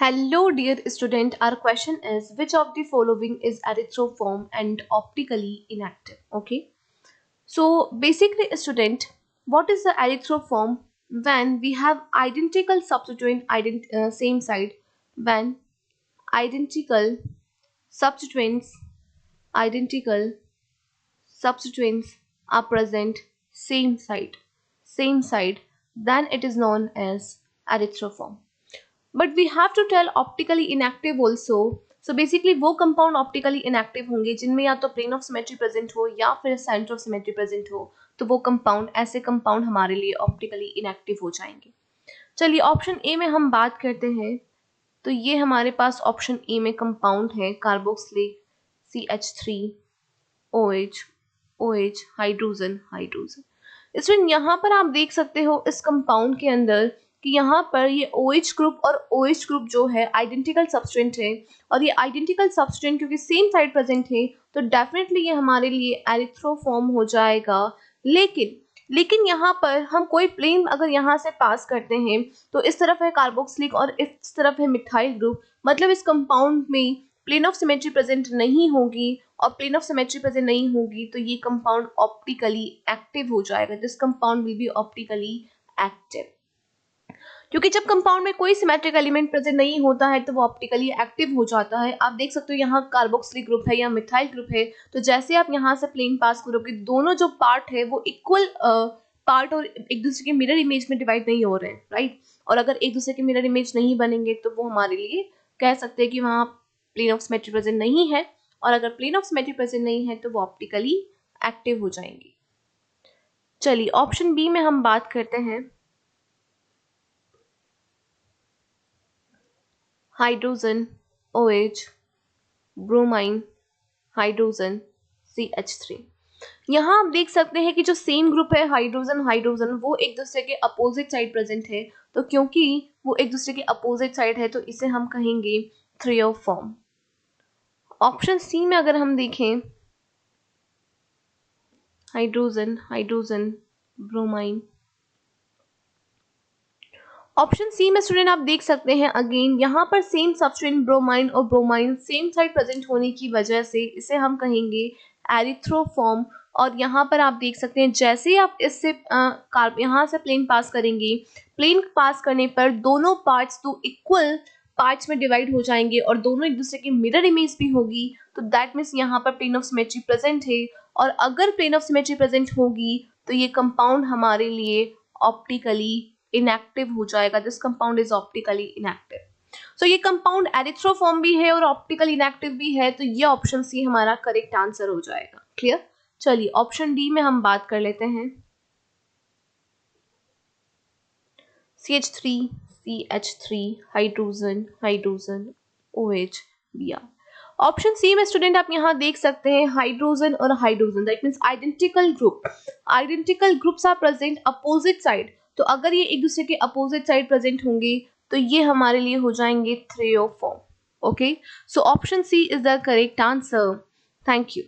Hello, dear student. Our question is which of the following is erythroform and optically inactive? Okay. So basically, student, what is the erythroform? When we have identical substituent same side, when identical substituents identical substituents are present same side, then it is known as erythroform. But we have to tell optically inactive also. So basically वो compound optically inactive होंगे जिनमें या तो plane of symmetry present हो या फिर centre of symmetry present हो, तो वो कंपाउंड ऐसे कंपाउंड हमारे लिए ऑप्टिकली इनएक्टिव हो जाएंगे. चलिए ऑप्शन ए में हम बात करते हैं. तो ये हमारे पास ऑप्शन ए में कंपाउंड है कार्बोक्सिलिक CH3OH OH हाइड्रोजन. इसमें यहाँ पर आप देख सकते हो इस कंपाउंड के अंदर कि यहाँ पर ये OH ग्रुप और OH ग्रुप जो है आइडेंटिकल सब्सटेंट है, और ये आइडेंटिकल सब्सटेंट क्योंकि सेम साइड प्रेजेंट है तो डेफिनेटली ये हमारे लिए एरिथ्रोफॉर्म हो जाएगा. लेकिन यहाँ पर हम कोई प्लेन अगर यहाँ से पास करते हैं तो इस तरफ है कार्बोक्सिलिक और इस तरफ है मिथाइल ग्रुप, मतलब इस कंपाउंड में प्लेन ऑफ सिमेट्री प्रेजेंट नहीं होगी, और प्लेन ऑफ सिमेट्री प्रेजेंट नहीं होगी तो ये कंपाउंड ऑप्टिकली एक्टिव हो जाएगा. This compound will be optically active. क्योंकि जब कंपाउंड में कोई सिमेट्रिक एलिमेंट प्रेजेंट नहीं होता है तो वो ऑप्टिकली एक्टिव हो जाता है. आप देख सकते हो यहाँ कार्बोक्सिलिक ग्रुप है या मिथाइल ग्रुप है, तो जैसे आप यहाँ से प्लेन पास करोगे दोनों जो पार्ट है वो इक्वल पार्ट और एक दूसरे के मिरर इमेज में डिवाइड नहीं हो रहे हैं, राइट. और अगर एक दूसरे के मिरर इमेज नहीं बनेंगे तो वो हमारे लिए कह सकते हैं कि वहाँ प्लेन ऑफ सिमेट्री प्रेजेंट नहीं है, और अगर प्लेन ऑफ सिमेट्री प्रेजेंट नहीं है तो वो ऑप्टिकली एक्टिव हो जाएंगे. चलिए ऑप्शन बी में हम बात करते हैं. Hydrogen OH bromine hydrogen CH3. यहाँ आप देख सकते हैं कि जो सेम ग्रुप है हाइड्रोजन वो एक दूसरे के अपोजिट साइड प्रेजेंट है, तो क्योंकि वो एक दूसरे के अपोजिट साइड है तो इसे हम कहेंगे थ्रियोफॉर्म. ऑप्शन सी में अगर हम देखें हाइड्रोजन ब्रोमाइन, ऑप्शन सी में स्टूडेंट आप देख सकते हैं अगेन यहाँ पर सेम सबस्टेंट ब्रोमाइन और ब्रोमाइन सेम साइड प्रेजेंट होने की वजह से इसे हम कहेंगे एरिथ्रोफॉर्म. और यहाँ पर आप देख सकते हैं जैसे ही आप इससे यहाँ से प्लेन पास करेंगे, प्लेन पास करने पर दोनों पार्ट्स तो इक्वल पार्ट्स में डिवाइड हो जाएंगे और दोनों एक दूसरे की मिरर इमेज भी होगी, तो दैट मीन्स यहाँ पर प्लेन ऑफ सिमेट्री प्रेजेंट है. और अगर प्लेन ऑफ सिमेट्री प्रेजेंट होगी तो ये कंपाउंड हमारे लिए ऑप्टिकली इनएक्टिव हो जाएगा. This compound is optically inactive. So ये कंपाउंड एरिथ्रोफॉर्म भी है और ऑप्टिकली इनएक्टिव भी है, तो ये ऑप्शन सी हमारा करेक्ट आंसर हो जाएगा. क्लियर. चलिए ऑप्शन डी में हम बात कर लेते हैं. CH3 hydrogen OH Br. Option C में स्टूडेंट आप यहाँ देख सकते हैं हाइड्रोजन और hydrogen, that means identical groups are present opposite side. तो अगर ये एक दूसरे के अपोजिट साइड प्रेजेंट होंगे तो ये हमारे लिए हो जाएंगे threo form. Okay, so option C is the correct answer. Thank you.